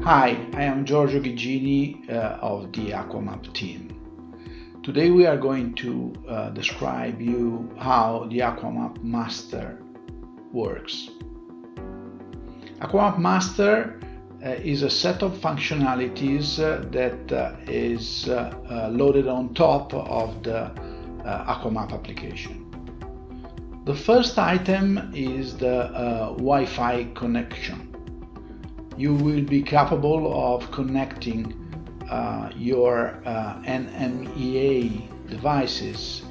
Hi, I am Giorgio Gigini of the Aqua Map team. Today we are going to describe you how the Aqua Map Master works. Aqua Map Master is a set of functionalities that is loaded on top of the Aqua Map application. The first item is the Wi-Fi connection. You will be capable of connecting your NMEA devices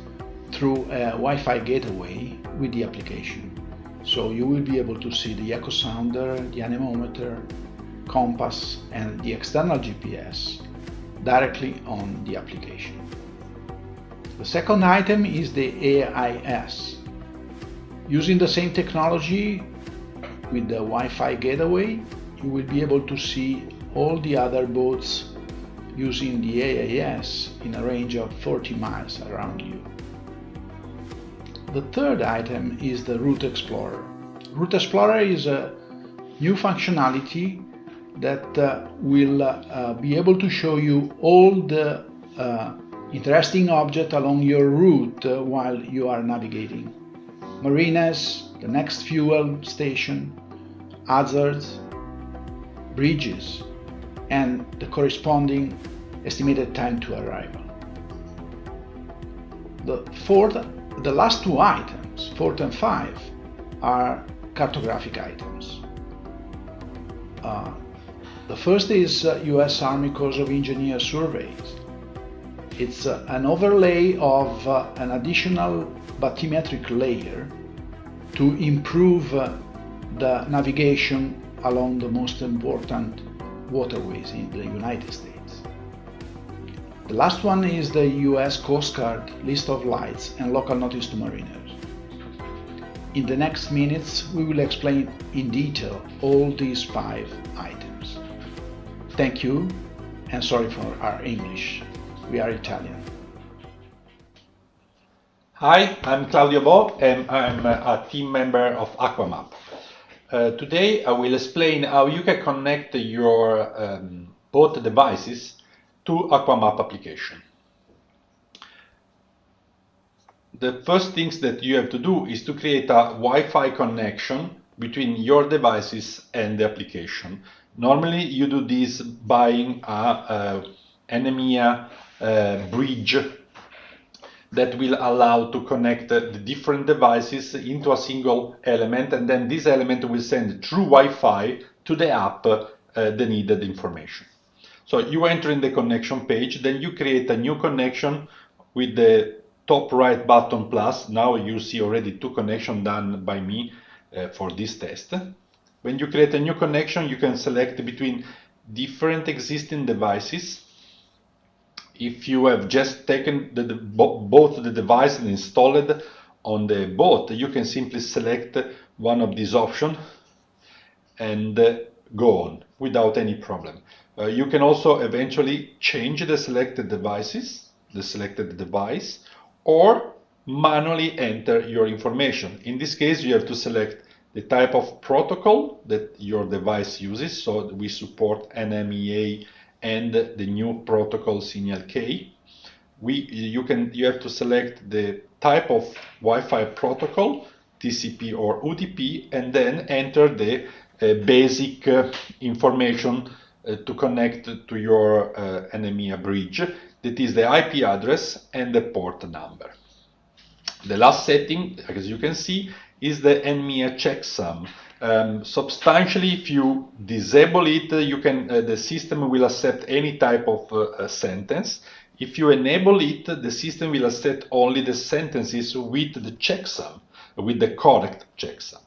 through a Wi-Fi gateway with the application. So you will be able to see the echo sounder, the anemometer, compass, and the external GPS directly on the application. The second item is the AIS. Using the same technology with the Wi-Fi gateway, you will be able to see all the other boats using the AIS in a range of 40 miles around you. The third item is the Route Explorer. Route Explorer is a new functionality that will be able to show you all the interesting objects along your route while you are navigating. Marinas, the next fuel station, hazards, bridges, and the corresponding estimated time to arrival. The last two items, 4 and 5, are cartographic items. The first is US Army Corps of Engineers surveys. It's an overlay of an additional bathymetric layer to improve the navigation along the most important waterways in the United States. The last one is the US Coast Guard list of lights and local notice to mariners. In the next minutes, we will explain in detail all these 5 items. Thank you, and sorry for our English. We are Italian. Hi, I'm Claudio Bo, and I'm a team member of Aqua Map. Today I will explain how you can connect your both devices to Aqua Map application. The first things that you have to do is to create a Wi-Fi connection between your devices and the application. Normally you do this buying a NMEA bridge that will allow to connect the different devices into a single element, and then this element will send through Wi-Fi to the app the needed information. So you enter in the connection page, then you create a new connection with the top right button plus. Now you see already 2 connections done by me for this test. When you create a new connection, you can select between different existing devices. If you have just taken both the device and installed on the boat, you can simply select one of these options and go on without any problem. You can also eventually change the selected device, or manually enter your information. In this case, you have to select the type of protocol that your device uses. So we support NMEA and the new protocol Signal K. You have to select the type of Wi-Fi protocol, TCP or UDP, and then enter the basic information to connect to your NMEA bridge. That is the IP address and the port number. The last setting, as you can see, is the NMEA checksum. Substantially, if you disable it, the system will accept any type of sentence. If you enable it, the system will accept only the sentences with the checksum, with the correct checksum.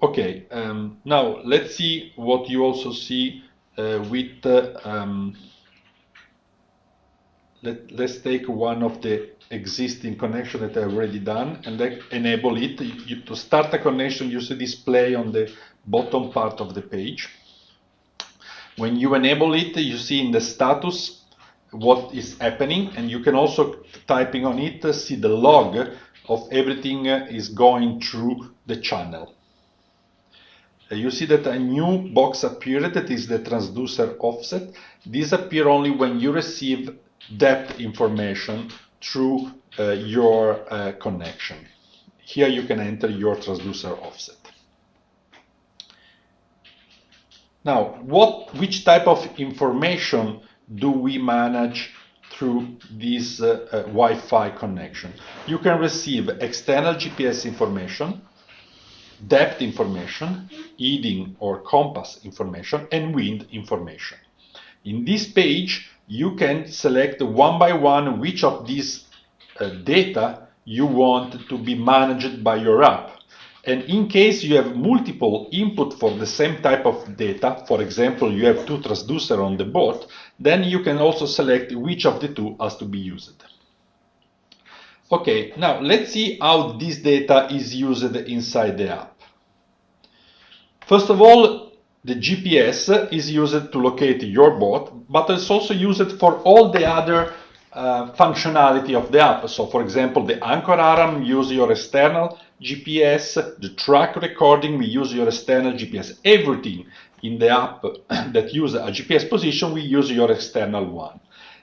Okay, now let's see what you also see with let's take one of the existing connection that I've already done and then enable it. To start a connection, you see display on the bottom part of the page. When you enable it, you see in the status what is happening, and you can also, typing on it, see the log of everything is going through the channel. you see that a new box appeared, that is the transducer offset. This appears only when you receive depth information through your connection. Here you can enter your transducer offset. Now, which type of information do we manage through this Wi-Fi connection? You can receive external GPS information, depth information, heading or compass information, and wind information. In this page, you can select one by one which of these data you want to be managed by your app. And in case you have multiple input for the same type of data, for example, you have two transducers on the boat, then you can also select which of the two has to be used. Okay, now let's see how this data is used inside the app. First of all, the GPS is used to locate your boat, but it's also used for all the other functionality of the app. So for example, the anchor alarm use your external GPS, the track recording, we use your external GPS. Everything in the app that use a GPS position, we use your external one.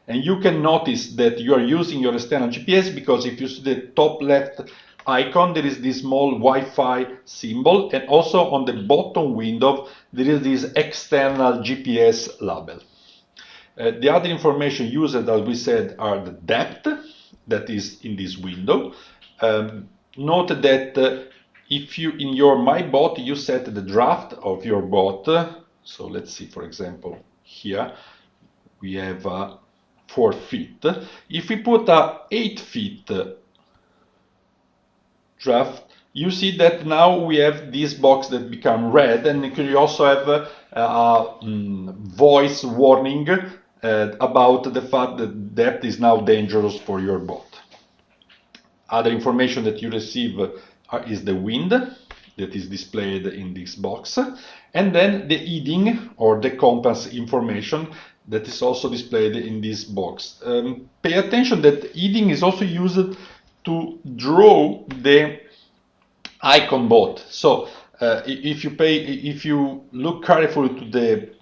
And you can notice that you are using your external GPS because if you see the top left icon, there is this small Wi-Fi symbol, and also on the bottom window there is this external GPS label. The other information used, as we said, are the depth that is in this window. Note that if you in your My Boat you set the draft of your boat, so let's see, for example, here we have 4 feet. If we put a 8 feet draft, you see that now we have this box that become red, and you also have a voice warning about the fact that depth is now dangerous for your boat. Other information that you receive is the wind that is displayed in this box, and then the heading or the compass information that is also displayed in this box. Pay attention that heading is also used to draw the icon boat. So if you look carefully to the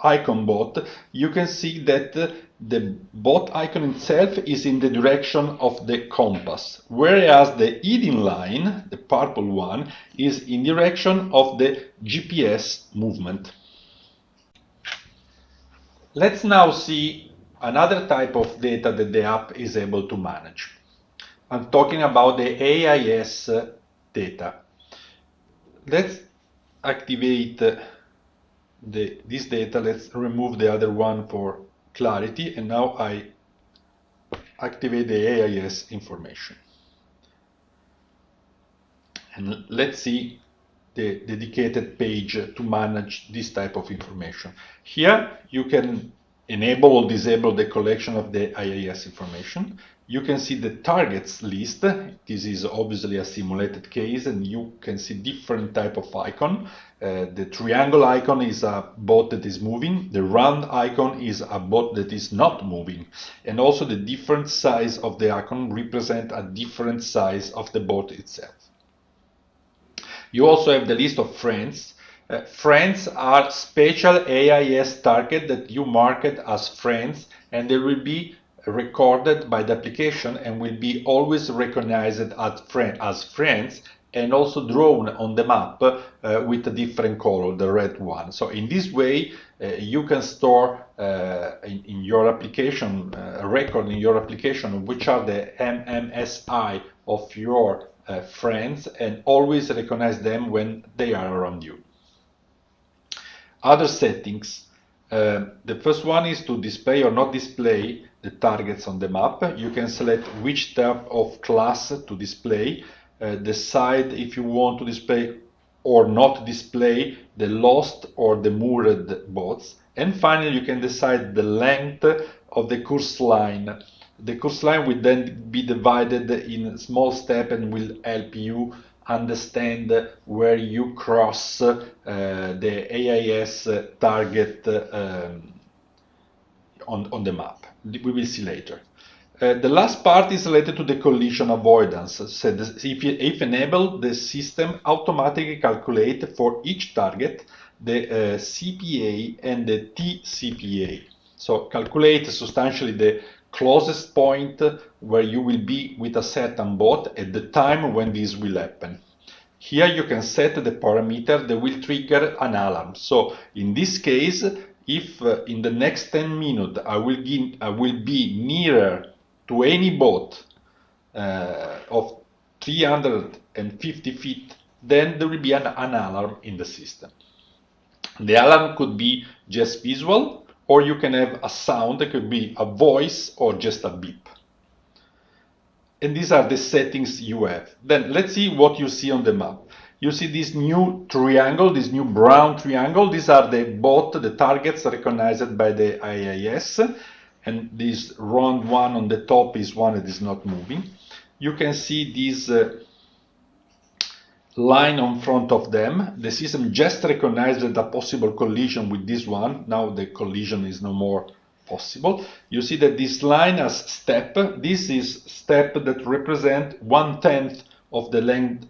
icon boat, you can see that the boat icon itself is in the direction of the compass, whereas the heading line, the purple one, is in direction of the GPS movement. Let's now see another type of data that the app is able to manage. I'm talking about the AIS data. Let's activate this data. Let's remove the other one for clarity, and now I activate the AIS information. And let's see the dedicated page to manage this type of information. Here you can enable or disable the collection of the AIS information. You can see the targets list. This is obviously a simulated case, and you can see different type of icon. The triangle icon is a boat that is moving. The round icon is a boat that is not moving. And also the different size of the icon represent a different size of the boat itself. You also have the list of friends. Friends are special AIS target that you market as friends, and they will be recorded by the application and will be always recognized as friends, and also drawn on the map with a different color, the red one. So in this way you can store in your application, a record in your application which are the MMSI of your friends, and always recognize them when they are around you. Other settings. The first one is to display or not display the targets on the map. You can select which type of class to display, decide if you want to display or not display the lost or the moored boats, and finally you can decide the length of the course line. The course line will then be divided in small steps and will help you understand where you cross the AIS target on the map. We will see later. The last part is related to the collision avoidance. So if enabled, the system automatically calculates for each target the CPA and the TCPA. So calculate substantially the closest point where you will be with a certain boat at the time when this will happen. Here you can set the parameter that will trigger an alarm. So in this case, if in the next 10 minutes I will be nearer to any boat of 350 feet, then there will be an alarm in the system. The alarm could be just visual, or you can have a sound. It could be a voice or just a beep. And these are the settings you have. Then let's see what you see on the map. You see this new triangle, this new brown triangle. These are the the targets recognized by the AIS. And this round one on the top is one that is not moving. You can see this line on front of them. The system just recognized a possible collision with this one. Now the collision is no more possible. You see that this line has step. This is step that represent 1/10 of the length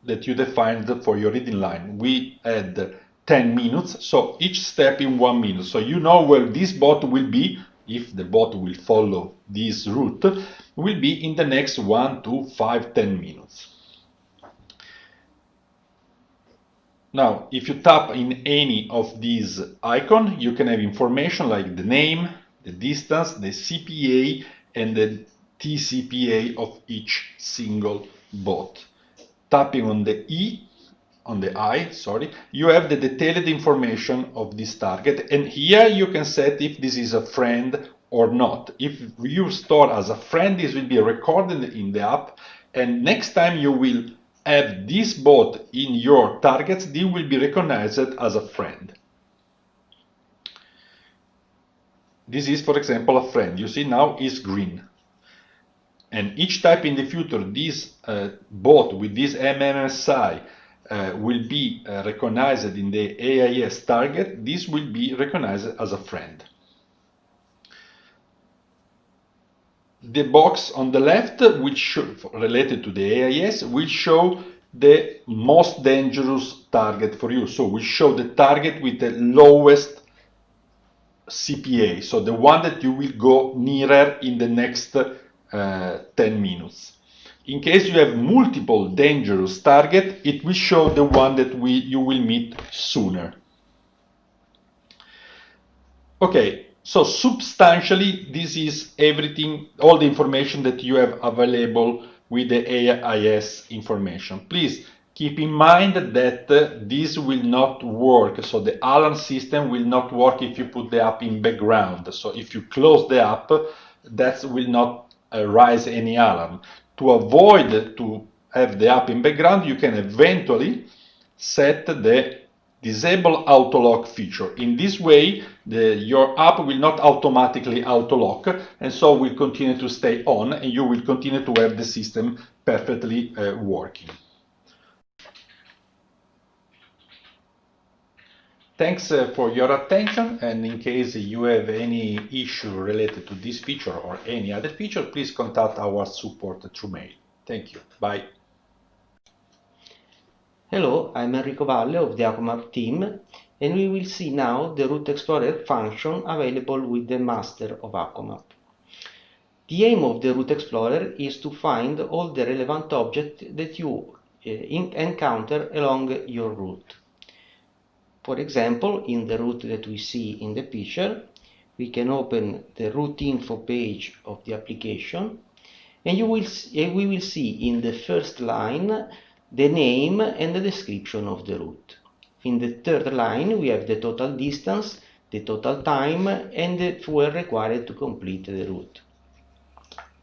that you defined for your reading line. We had 10 minutes, so each step in 1 minute. So you know where this boat will be, if the boat will follow this route, will be in the next 1 to 5, 10 minutes. Now, if you tap in any of these icons, you can have information like the name, the distance, the CPA, and the TCPA of each single boat. Tapping on the I, you have the detailed information of this target, and here you can set if this is a friend or not. If you store as a friend, this will be recorded in the app, and next time you will have this boat in your targets, they will be recognized as a friend. This is, for example, a friend. You see now is green. And each time in the future, this boat with this MMSI will be recognized in the AIS target. This will be recognized as a friend. The box on the left, which related to the AIS, will show the most dangerous target for you. So we show the target with the lowest CPA, so the one that you will go nearer in the next 10 minutes. In case you have multiple dangerous targets, it will show the one that you will meet sooner. Okay, so substantially, this is everything, all the information that you have available with the AIS information. Please keep in mind that this will not work. So the alarm system will not work if you put the app in background. So if you close the app, that will not raise any alarm. To avoid to have the app in background, you can eventually set the disable auto lock feature. In this way, your app will not automatically auto lock, and so will continue to stay on, and you will continue to have the system perfectly working. Thanks for your attention, and in case you have any issue related to this feature or any other feature, please contact our support through mail. Thank you. Bye. Hello, I'm Enrico Valle of the Aqua Map team, and we will see now the Route Explorer function available with the master of Aqua Map. The aim of the Route Explorer is to find all the relevant objects that you encounter along your route. For example, in the route that we see in the picture, we can open the route info page of the application, and we will see in the first line the name and the description of the route. In the third line, we have the total distance, the total time, and the fuel required to complete the route.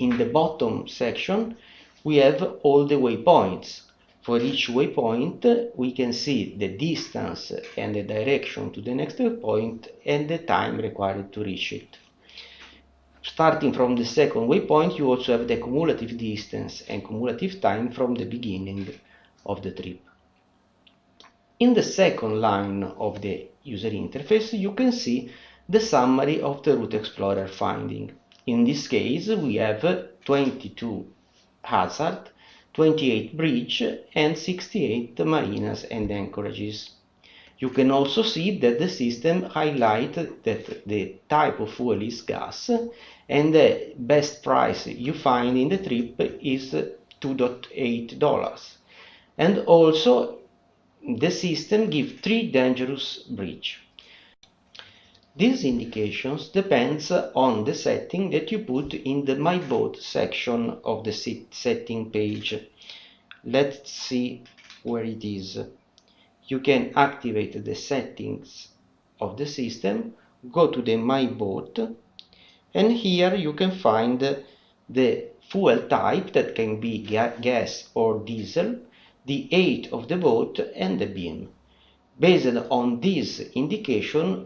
In the bottom section, we have all the waypoints. For each waypoint, we can see the distance and the direction to the next waypoint and the time required to reach it. Starting from the second waypoint, you also have the cumulative distance and cumulative time from the beginning of the trip. In the second line of the user interface, you can see the summary of the Route Explorer finding. In this case, we have 22 hazard, 28 bridge, and 68 marinas and anchorages. You can also see that the system highlights that the type of fuel is gas, and the best price you find in the trip is $2.8. And also the system gives 3 dangerous bridges. These indications depends on the setting that you put in the My Boat section of the setting page. Let's see where it is. You can activate the settings of the system, go to the My Boat, and here you can find the fuel type that can be gas or diesel, the age of the boat, and the beam. Based on this indication,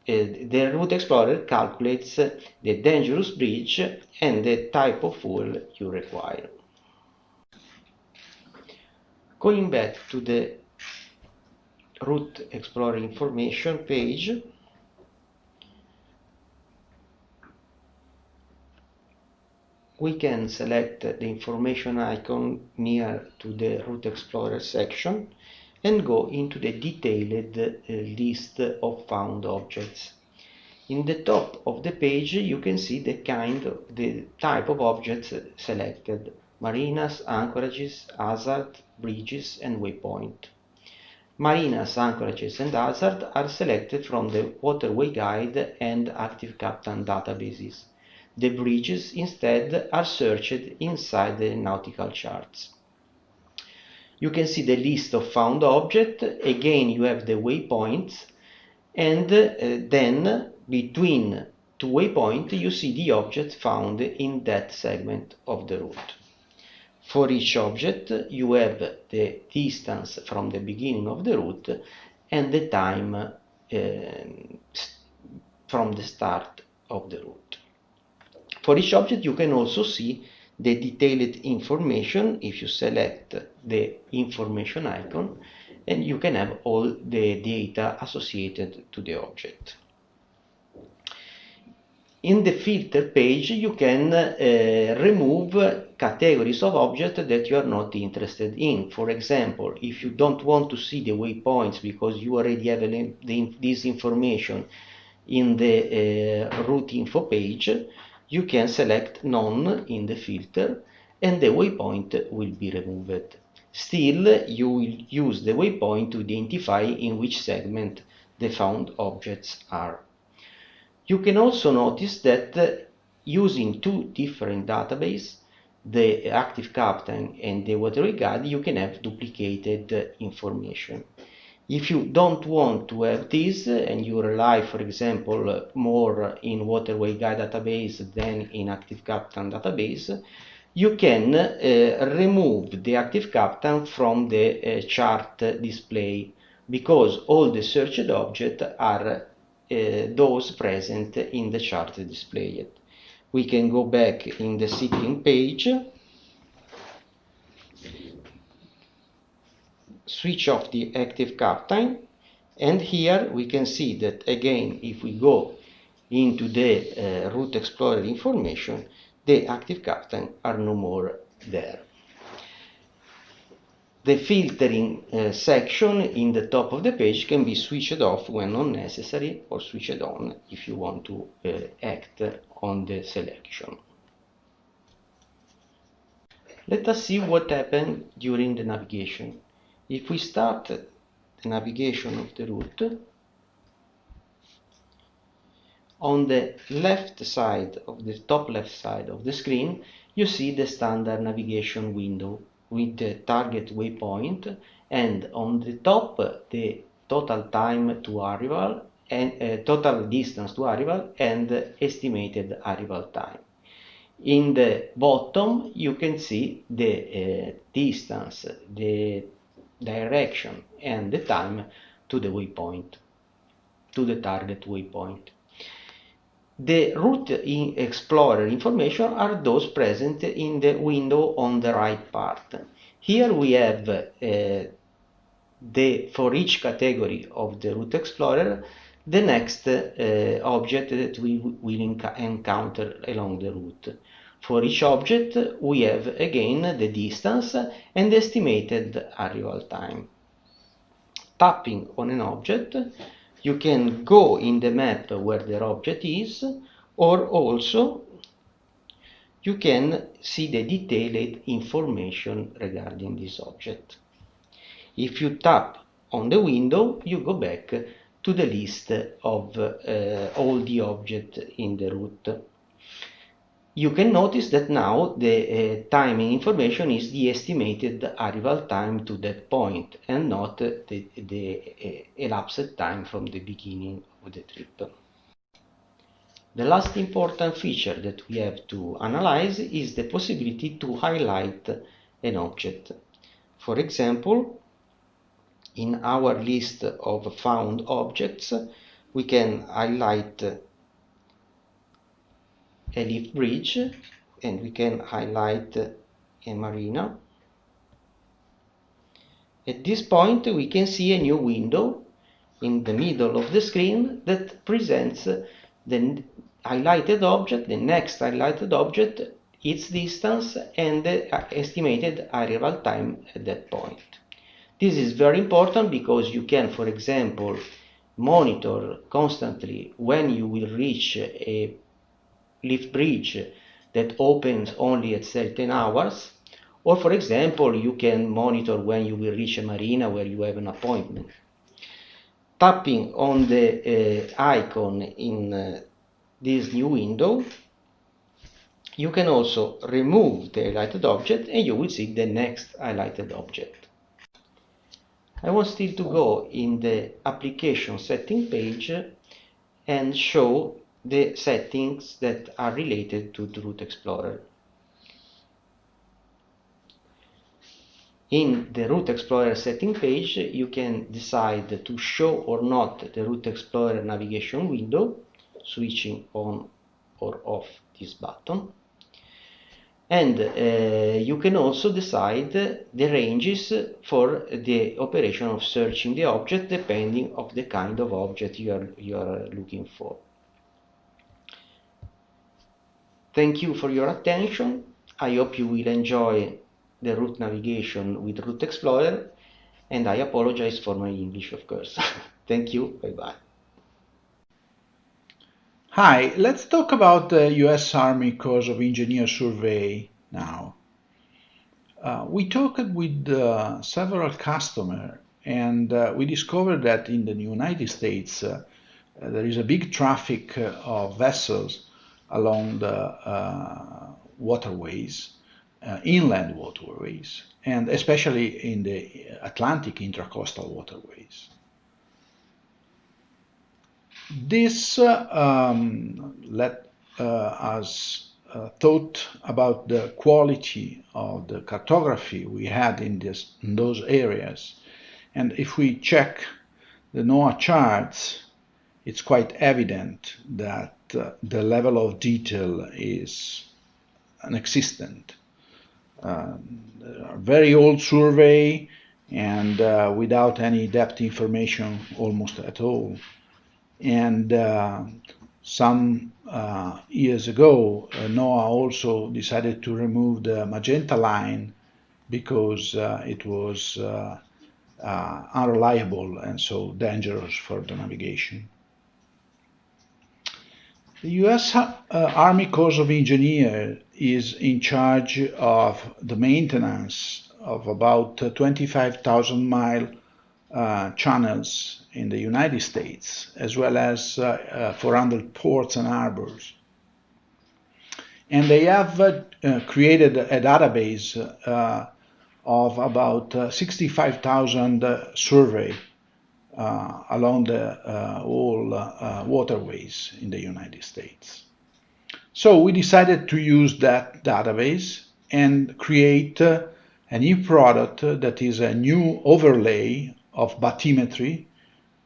the Route Explorer calculates the dangerous bridge and the type of fuel you require. Going back to the Route Explorer information page, we can select the information icon near to the Route Explorer section and go into the detailed list of found objects. In the top of the page you can see the type of objects selected: marinas, anchorages, hazard, bridges, and waypoint. Marinas, anchorages, and hazard are selected from the Waterway Guide and Active Captain databases. The bridges instead are searched inside the Nautical charts. You can see the list of found objects. Again, you have the waypoints, and then between two waypoints you see the objects found in that segment of the route. For each object you have the distance from the beginning of the route and the time from the start of the route. For each object you can also see the detailed information if you select the information icon, and you can have all the data associated to the object. In the filter page you can remove categories of objects that you are not interested in. For example, if you don't want to see the waypoints because you already have this information in the route info page, you can select none in the filter and the waypoint will be removed. Still, you will use the waypoint to identify in which segment the found objects are. You can also notice that using two different databases, the Active Captain and the Waterway Guide, you can have duplicated information. If you don't want to have this and you rely, for example, more in Waterway Guide database than in Active Captain database, you can remove the Active Captain from the chart display, because all the searched objects are those present in the chart displayed. We can go back in the setting page, switch off the Active Captain, and here we can see that again, if we go into the Route Explorer information, the Active Captain are no more there. The filtering section in the top of the page can be switched off when not necessary, or switched on if you want to act on the selection. Let us see what happened during the navigation. If we start the navigation of the route, on the left side of the top left side of the screen, you see the standard navigation window with the target waypoint, and on the top the total time to arrival and total distance to arrival and estimated arrival time. In the bottom you can see the distance, the direction and the time to the waypoint, to the target waypoint. The Route Explorer information are those present in the window on the right part. Here we have for each category of the Route Explorer the next object that we will encounter along the route. For each object, we have again the distance and the estimated arrival time. Tapping on an object, you can go in the map where the object is, or also you can see the detailed information regarding this object. If you tap on the window, you go back to the list of all the objects in the route. You can notice that now the timing information is the estimated arrival time to that point and not the elapsed time from the beginning of the trip. The last important feature that we have to analyze is the possibility to highlight an object. For example, in our list of found objects, we can highlight a lift bridge, and we can highlight a marina. At this point, we can see a new window in the middle of the screen that presents the highlighted object, the next highlighted object, its distance, and the estimated arrival time at that point. This is very important because you can, for example, monitor constantly when you will reach a lift bridge that opens only at certain hours, or for example, you can monitor when you will reach a marina where you have an appointment. Tapping on the icon in this new window, you can also remove the highlighted object and you will see the next highlighted object. I want still to go in the application setting page and show the settings that are related to the Route Explorer. In the Route Explorer setting page, you can decide to show or not the Route Explorer navigation window, switching on or off this button. And you can also decide the ranges for the operation of searching the object depending on the kind of object you are looking for. Thank you for your attention. I hope you will enjoy the route navigation with Route Explorer, and I apologize for my English, of course. Thank you. Bye-bye. Hi, let's talk about the US Army Corps of Engineers survey now. We talked with several customers, and we discovered that in the United States there is a big traffic of vessels along the waterways, inland waterways, and especially in the Atlantic intracoastal waterways. This let us thought about the quality of the cartography we had in those areas. And if we check the NOAA charts, it's quite evident that the level of detail is non-existent. Very old survey and without any depth information almost at all. And some years ago, NOAA also decided to remove the magenta line because it was unreliable and so dangerous for the navigation. The US Army Corps of Engineers is in charge of the maintenance of about 25,000-mile channels in the United States, as well as 400 ports and harbors. And they have created a database of about 65,000 surveys along the all waterways in the United States. So we decided to use that database and create a new product that is a new overlay of bathymetry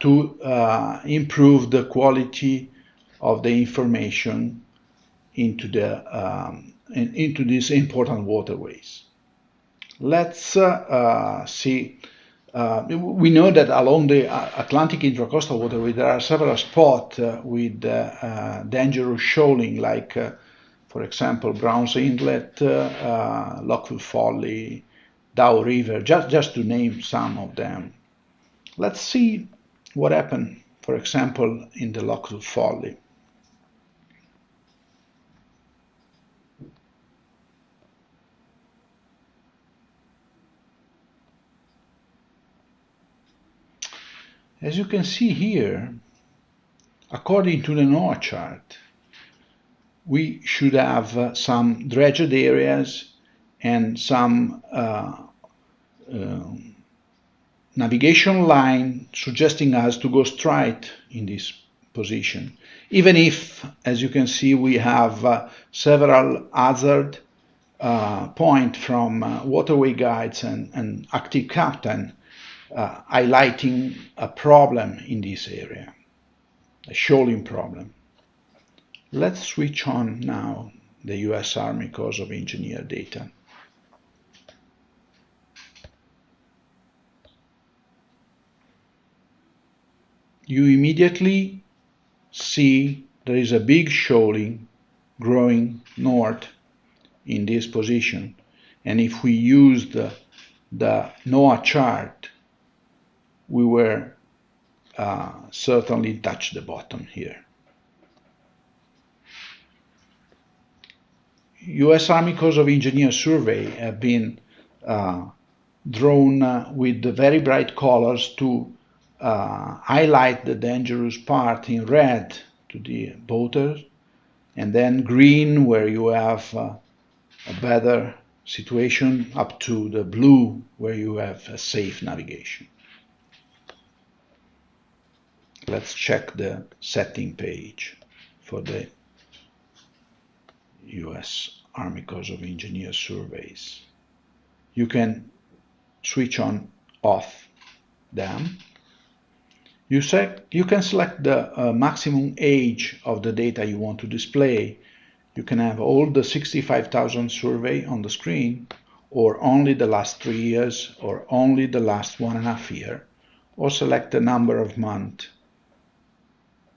to improve the quality of the information into these important waterways. Let's see we know that along the Atlantic intracoastal waterway there are several spots with dangerous shoaling, like for example Browns Inlet, Lockwood Folly, Dow River, just to name some of them. Let's see what happened, for example, in the Lockwood Folly. As you can see here, according to the NOAA chart, we should have some dredged areas and some navigation line suggesting us to go straight in this position. Even if, as you can see, we have several hazard points from waterway guides and active captain highlighting a problem in this area, a shoaling problem. Let's switch on now the U.S. Army Corps of Engineers data. You immediately see there is a big shoaling growing north in this position, and if we used the NOAA chart, we were certainly touch the bottom here. U.S. Army Corps of Engineers survey have been drawn with the very bright colors to highlight the dangerous part in red to the boaters, and then green where you have a better situation, up to the blue where you have a safe navigation. Let's check the setting page for the U.S. Army Corps of Engineers surveys. You can switch on off them. You can select the maximum age of the data you want to display. You can have all the 65,000 survey on the screen, or only the last 3 years, or only the last 1.5 years, or select the number of months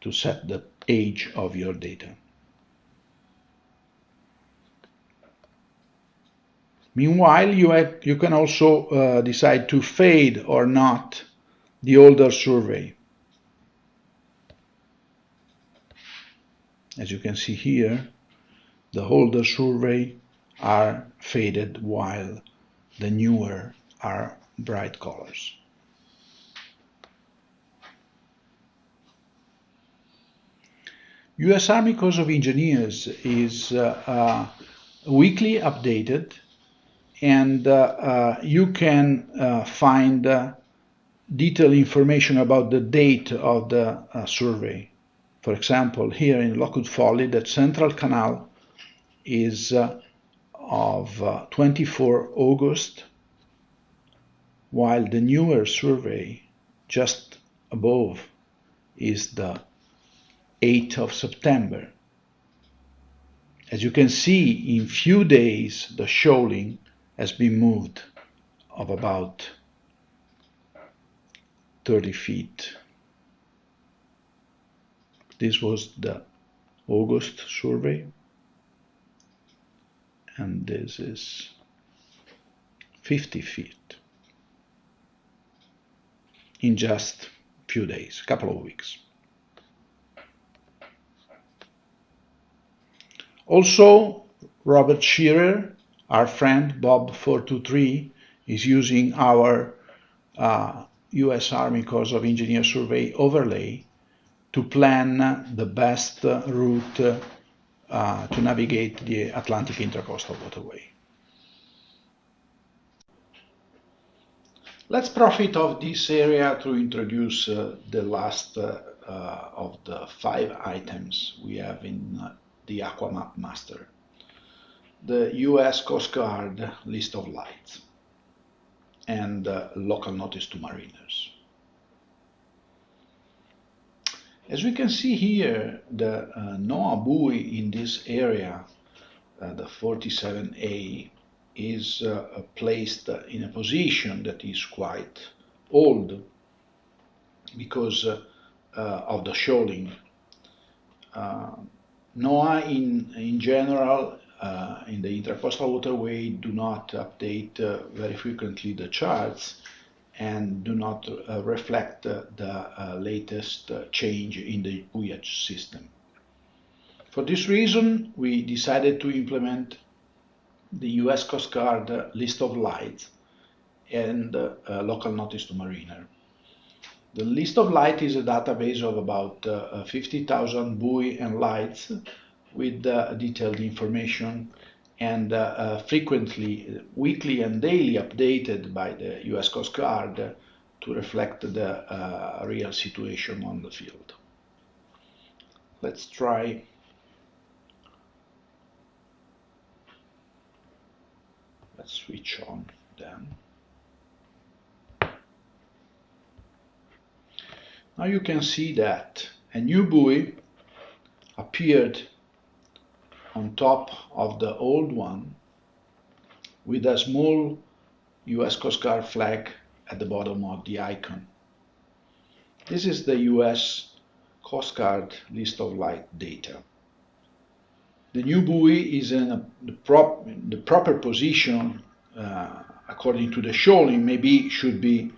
to set the age of your data. Meanwhile, you can also decide to fade or not the older survey. As you can see here, the older survey are faded while the newer are bright colors. U.S. Army Corps of Engineers is weekly updated, and you can find detailed information about the date of the survey. For example, here in Lockwood Folly, the central canal is of 24 August, while the newer survey just above is the 8th of September. As you can see, in few days the shoaling has been moved of about 30 feet. This was the August survey, and this is 50 feet in just a few days, a couple of weeks. Also, Robert Shearer, our friend Bob 423, is using our U.S. Army Corps of Engineers survey overlay to plan the best route to navigate the Atlantic intracoastal waterway. Let's profit of this area to introduce the last of the 5 items we have in the Aqua Map Master, the U.S. Coast Guard list of lights and local notice to mariners. As we can see here, the NOAA buoy in this area, the 47A, is placed in a position that is quite old because of the shoaling. NOAA in general in the intercoastal waterway do not update very frequently the charts and do not reflect the latest change in the buoyage system. For this reason, we decided to implement the US Coast Guard list of lights and local notice to mariner. The list of lights is a database of about 50,000 buoy and lights with detailed information and frequently, weekly and daily updated by the US Coast Guard to reflect the real situation on the field. Let's try. Let's switch on then. Now you can see that a new buoy appeared on top of the old one with a small US Coast Guard flag at the bottom of the icon. This is the US Coast Guard list of light data. The new buoy is in the proper position according to the shoaling. Maybe should be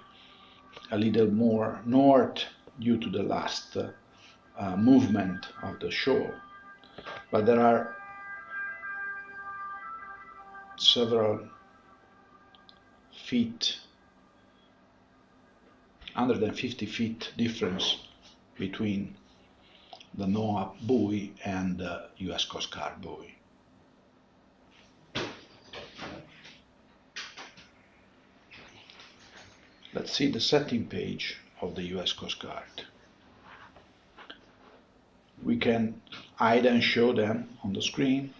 a little more north due to the last movement of the shoal. But there are several feet, 150 feet difference between the NOAA buoy and the US Coast Guard buoy. Let's see the setting page of the US Coast Guard. We can hide and show them on the screen.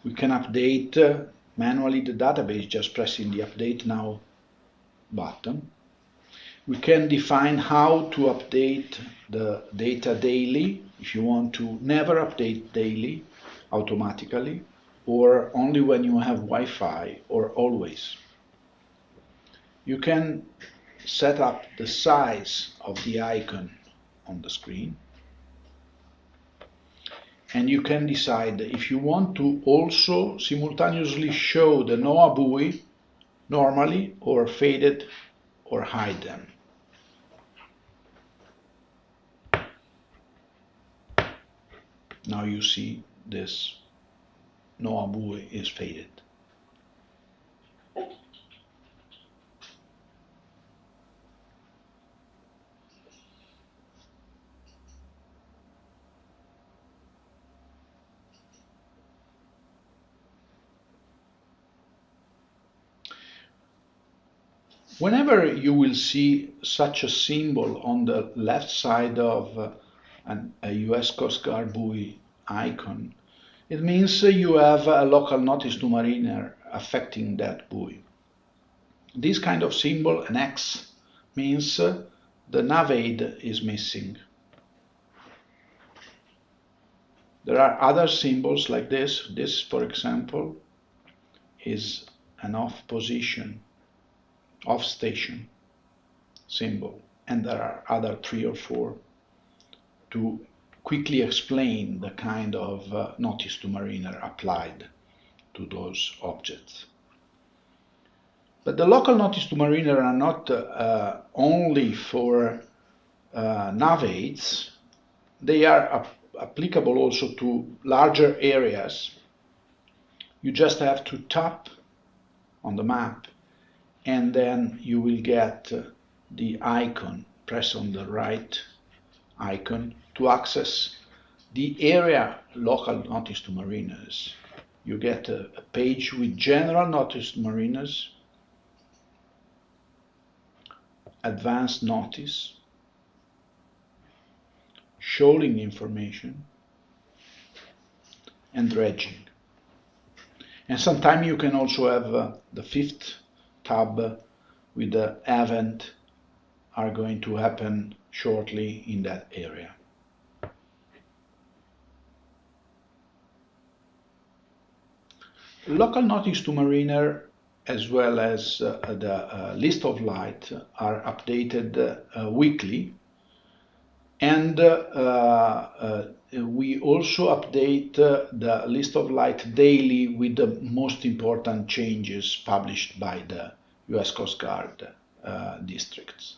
We can update manually the database just pressing the Update Now button. We can define how to update the data daily, if you want to never update daily automatically, or only when you have Wi-Fi, or always. You can set up the size of the icon on the screen, and you can decide if you want to also simultaneously show the NOAA buoy normally, or faded, or hide them. Now you see this NOAA buoy is faded. Whenever you will see such a symbol on the left side of a US Coast Guard buoy icon, it means you have a local notice to mariner affecting that buoy. This kind of symbol, an X, means the nav aid is missing. There are other symbols like this. This, for example, is an off position, off station symbol, and there are other 3 or 4 to quickly explain the kind of notice to mariner applied to those objects. But the local notice to mariner are not only for nav aids. They are applicable also to larger areas. You just have to tap on the map, and then you will get the icon. Press on the right icon to access the area local notice to mariners. You get a page with general notice to mariners, advanced notice, shoaling information, and dredging. And sometimes you can also have the 5th tab with the event are going to happen shortly in that area. Local notice to mariner as well as the list of light are updated weekly, and we also update the list of light daily with the most important changes published by the US Coast Guard districts.